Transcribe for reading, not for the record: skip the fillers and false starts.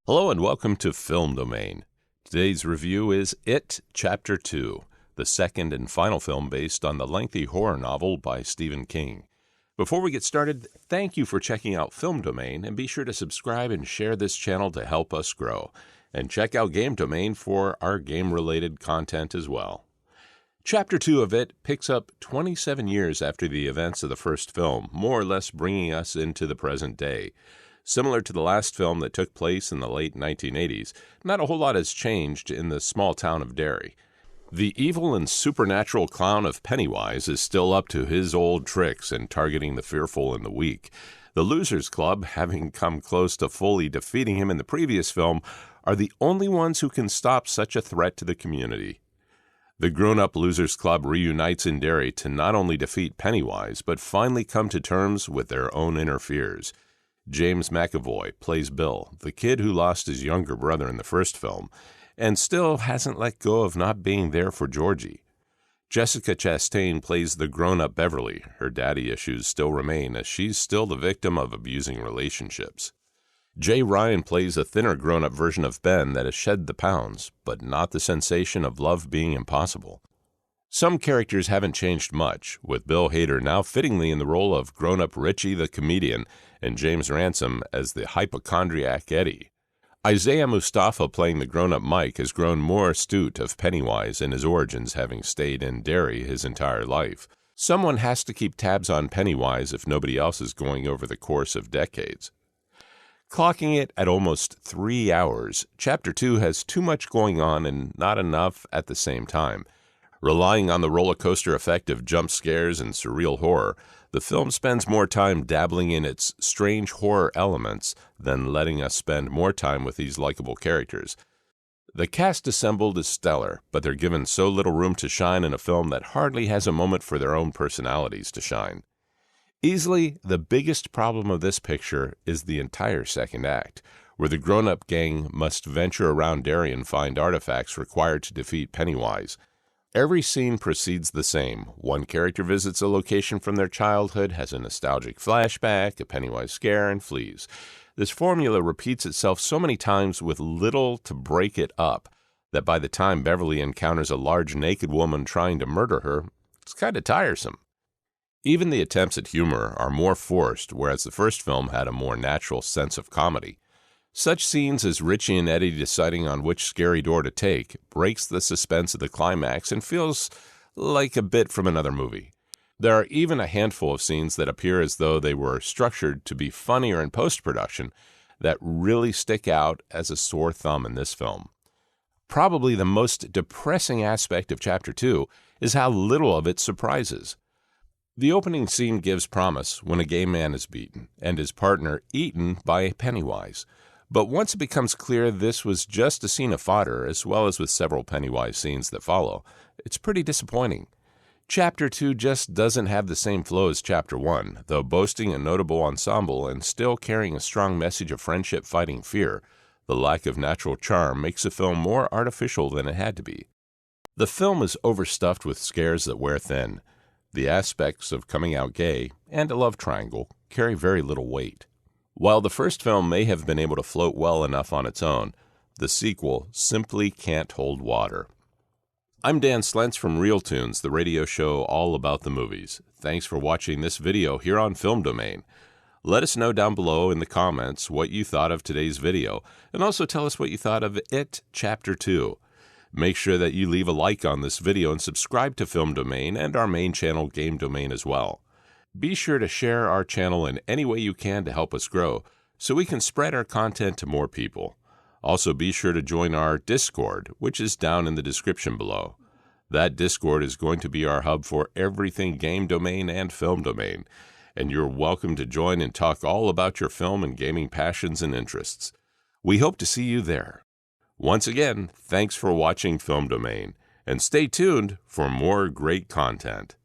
Hello and welcome to Film Domain. Today's review is It, Chapter 2, the second and final film based on the lengthy horror novel by Stephen King. Before we get started, thank you for checking out Film Domain, and be sure to subscribe and share this channel to help us grow. And check out Game Domain for our game-related content as well. Chapter 2 of It picks up 27 years after the events of the first film, more or less bringing us into the present day. Similar to the last film that took place in the late 1980s, not a whole lot has changed in the small town of Derry. The evil and supernatural clown of Pennywise is still up to his old tricks in targeting the fearful and the weak. The Losers Club, having come close to fully defeating him in the previous film, are the only ones who can stop such a threat to the community. The grown-up Losers Club reunites in Derry to not only defeat Pennywise, but finally come to terms with their own inner fears. James McAvoy plays Bill, the kid who lost his younger brother in the first film, and still hasn't let go of not being there for Georgie. Jessica Chastain plays the grown-up Beverly. Her daddy issues still remain, as she's still the victim of abusing relationships. Jay Ryan plays a thinner grown-up version of Ben that has shed the pounds, but not the sensation of love being impossible. Some characters haven't changed much, with Bill Hader now fittingly in the role of grown-up Richie the comedian and James Ransom as the hypochondriac Eddie. Isaiah Mustafa playing the grown-up Mike has grown more astute of Pennywise and his origins, having stayed in Derry his entire life. Someone has to keep tabs on Pennywise if nobody else is going over the course of decades. Clocking it at almost 3 hours, Chapter 2 has too much going on and not enough at the same time. Relying on the roller coaster effect of jump scares and surreal horror, the film spends more time dabbling in its strange horror elements than letting us spend more time with these likable characters. The cast assembled is stellar, but they're given so little room to shine in a film that hardly has a moment for their own personalities to shine. Easily, the biggest problem of this picture is the entire second act, where the grown-up gang must venture around Derry and find artifacts required to defeat Pennywise. Every scene proceeds the same. One character visits a location from their childhood, has a nostalgic flashback, a Pennywise scare, and flees. This formula repeats itself so many times with little to break it up that by the time Beverly encounters a large naked woman trying to murder her, it's kind of tiresome. Even the attempts at humor are more forced, whereas the first film had a more natural sense of comedy. Such scenes as Richie and Eddie deciding on which scary door to take breaks the suspense of the climax and feels like a bit from another movie. There are even a handful of scenes that appear as though they were structured to be funnier in post-production that really stick out as a sore thumb in this film. Probably the most depressing aspect of Chapter 2 is how little of it surprises. The opening scene gives promise when a gay man is beaten and his partner eaten by Pennywise. But once it becomes clear this was just a scene of fodder, as well as with several Pennywise scenes that follow, it's pretty disappointing. Chapter 2 just doesn't have the same flow as Chapter 1, though boasting a notable ensemble and still carrying a strong message of friendship fighting fear. The lack of natural charm makes the film more artificial than it had to be. The film is overstuffed with scares that wear thin. The aspects of coming out gay and a love triangle carry very little weight. While the first film may have been able to float well enough on its own, the sequel simply can't hold water. I'm Dan Slentz from Real Tunes, the radio show all about the movies. Thanks for watching this video here on Film Domain. Let us know down below in the comments what you thought of today's video, and also tell us what you thought of It, Chapter 2. Make sure that you leave a like on this video and subscribe to Film Domain and our main channel, Game Domain, as well. Be sure to share our channel in any way you can to help us grow, so we can spread our content to more people. Also, be sure to join our Discord, which is down in the description below. That Discord is going to be our hub for everything Game Domain and Film Domain, and you're welcome to join and talk all about your film and gaming passions and interests. We hope to see you there. Once again, thanks for watching Film Domain, and stay tuned for more great content.